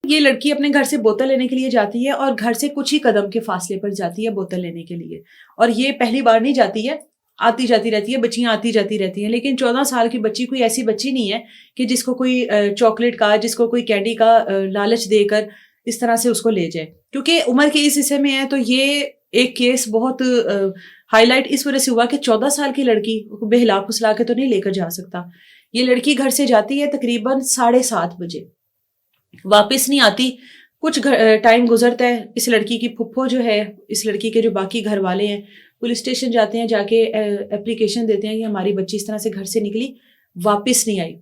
یہ لڑکی اپنے گھر سے بوتل لینے کے لیے جاتی ہے اور گھر سے کچھ ہی قدم کے فاصلے پر جاتی ہے بوتل لینے کے لیے. اور یہ پہلی بار نہیں جاتی ہے, آتی جاتی رہتی ہے, بچیاں آتی جاتی رہتی ہیں. لیکن 14 سال کی بچی کوئی ایسی بچی نہیں ہے کہ جس کو کوئی چاکلیٹ کا, جس کو کوئی کینڈی کا لالچ دے کر اس طرح سے اس کو لے جائے. کیونکہ عمر کے اس حصے میں ہے تو یہ ایک کیس بہت ہائی لائٹ اس وجہ سے ہوا کہ 14 سال کی لڑکی بے ہلا پھسلا کے تو نہیں لے کر جا سکتا. یہ لڑکی گھر سے جاتی ہے تقریباً 7:30 بجے, واپس نہیں آتی. کچھ ٹائم گزرتا ہے, اس لڑکی کی پھپھو جو ہے, اس لڑکی کے جو باقی گھر والے ہیں, پولیس اسٹیشن جاتے ہیں, جا کے اپلیکیشن دیتے ہیں کہ ہماری بچی اس طرح سے گھر سے نکلی, واپس نہیں آئی.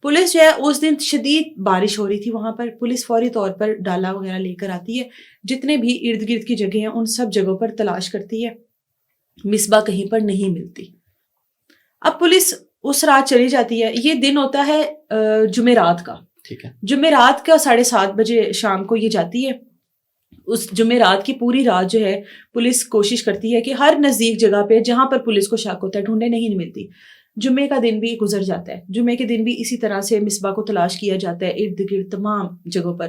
پولیس جو ہے اس دن شدید بارش ہو رہی تھی وہاں پر, پولیس فوری طور پر ڈالا وغیرہ لے کر آتی ہے. جتنے بھی ارد گرد کی جگہ ہیں ان سب جگہوں پر تلاش کرتی ہے, مصباح کہیں پر نہیں ملتی. اب پولیس اس رات چلی جاتی ہے. یہ دن ہوتا ہے جمعرات کا. جمعرات کا 7:30 بجے شام کو یہ جاتی ہے. اس جمعرات کی پوری رات جو ہے پولیس کوشش کرتی ہے کہ ہر نزدیک جگہ پہ جہاں پر پولیس کو شک ہوتا ہے ڈھونڈے, نہیں ملتی. جمعے کا دن بھی گزر جاتا ہے. جمعے کے دن بھی اسی طرح سے مصباح کو تلاش کیا جاتا ہے ارد گرد تمام جگہوں پر,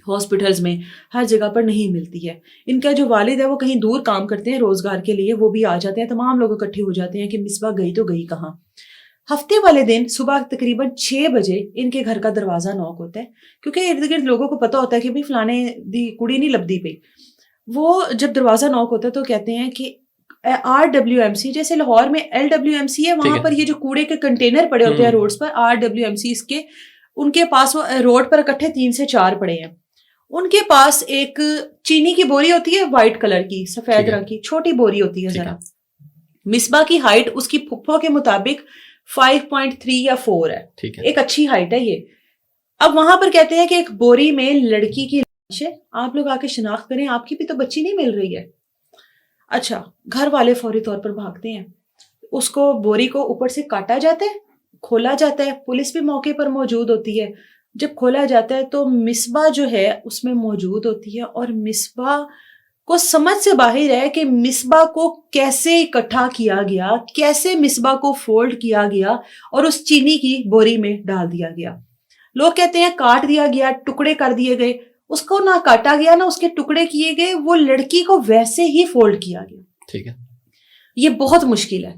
ہاسپٹلز میں, ہر جگہ پر نہیں ملتی ہے. ان کا جو والد ہے وہ کہیں دور کام کرتے ہیں روزگار کے لیے, وہ بھی آ جاتے ہیں. تمام لوگ اکٹھے ہو جاتے ہیں کہ مصباح گئی تو گئی کہاں. ہفتے والے دن صبح تقریباً 6 بجے ان کے گھر کا دروازہ نوک ہوتا ہے, کیونکہ ارد گرد لوگوں کو پتا ہوتا ہے کہ بھی فلانے دی کڑی نہیں لبدی پئی. وہ جب دروازہ نوک ہوتا ہے تو کہتے ہیں کہ RWMC, جیسے لاہور میں LWMC ہے, وہاں پر یہ جو کوڑے کے کنٹینر پڑے ہوتے ہیں روڈز پر, RWMC اس کے, ان کے پاس وہ روڈ پر اکٹھے 3 سے 4 پڑے ہیں. ان کے پاس ایک چینی کی بوری ہوتی ہے, وائٹ کلر کی, سفید رنگ کی چھوٹی بوری ہوتی ہے ذرا. مصباح کی ہائٹ اس کی پھپھو کے مطابق 5.3 یا 4 ہے, ایک اچھی ہائٹ ہے یہ. اب وہاں پر کہتے ہیں کہ ایک بوری میں لڑکی کی لاش ہے, آپ لوگ آ کے شناخت کریں, آپ کی بھی تو بچی نہیں مل رہی ہے. اچھا, گھر والے فوری طور پر بھاگتے ہیں. اس کو بوری کو اوپر سے کاٹا جاتا ہے, کھولا جاتا ہے. پولیس بھی موقع پر موجود ہوتی ہے. جب کھولا جاتا ہے تو مصباح جو ہے اس میں موجود ہوتی ہے, اور مصباح کو سمجھ سے باہر ہے کہ مصباح کو کیسے اکٹھا کیا گیا, کیسے مصباح کو فولڈ کیا گیا اور اس چینی کی بوری میں ڈال دیا گیا. لوگ کہتے ہیں کاٹ دیا گیا, ٹکڑے کر دیے گئے. اس کو نہ کاٹا گیا نہ اس کے ٹکڑے کیے گئے, وہ لڑکی کو ویسے ہی فولڈ کیا گیا. ٹھیک ہے, یہ بہت مشکل ہے.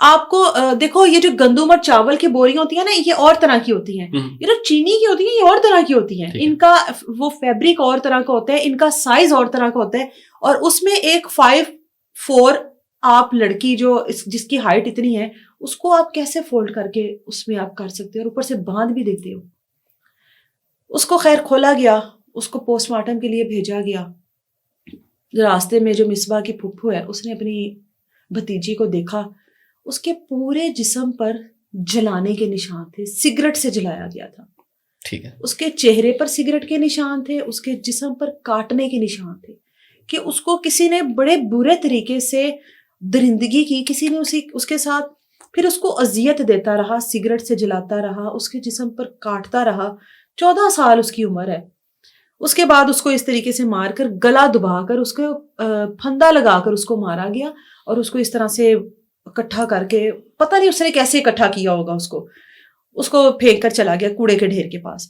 آپ کو دیکھو, یہ جو گندم اور چاول کی بوریاں ہوتی ہیں نا, یہ اور طرح کی ہوتی ہیں. یہ جو چینی کی ہوتی ہیں یہ اور طرح کی ہوتی ہیں. ان کا وہ فیبرک اور طرح کا ہوتا ہے, ان کا سائز اور طرح کا ہوتا ہے, اور اس میں ایک 5'4" آپ لڑکی جو جس کی ہائٹ اتنی ہے اس کو آپ کیسے فولڈ کر کے اس میں آپ کر سکتے ہو, اور اوپر سے باندھ بھی دیتے ہو. اس کو خیر کھولا گیا, اس کو پوسٹ مارٹم کے لیے بھیجا گیا. راستے میں جو مصباح کی پھپھو ہے اس نے اپنی بھتیجی کو دیکھا, اس کے پورے جسم پر جلانے کے نشان تھے, سگریٹ سے جلایا گیا تھا. ٹھیک ہے, اس کے چہرے پر سگریٹ کے نشان تھے, اس کے جسم پر کاٹنے کے نشان تھے, کہ اس کو کسی نے بڑے برے طریقے سے درندگی کی, کسی نے اس کے ساتھ پھر اس کو اذیت دیتا رہا, سگریٹ سے جلاتا رہا, اس کے جسم پر کاٹتا رہا. 14 سال اس کی عمر ہے. اس کے بعد اس کو اس طریقے سے مار کر, گلا دبا کر, اس کو پھندا لگا کر اس کو مارا گیا, اور اس کو اس طرح سے اکٹھا کر کے, پتہ نہیں اس نے کیسے اکٹھا کیا ہوگا, اس کو پھینک کر چلا گیا کوڑے کے ڈھیر کے پاس.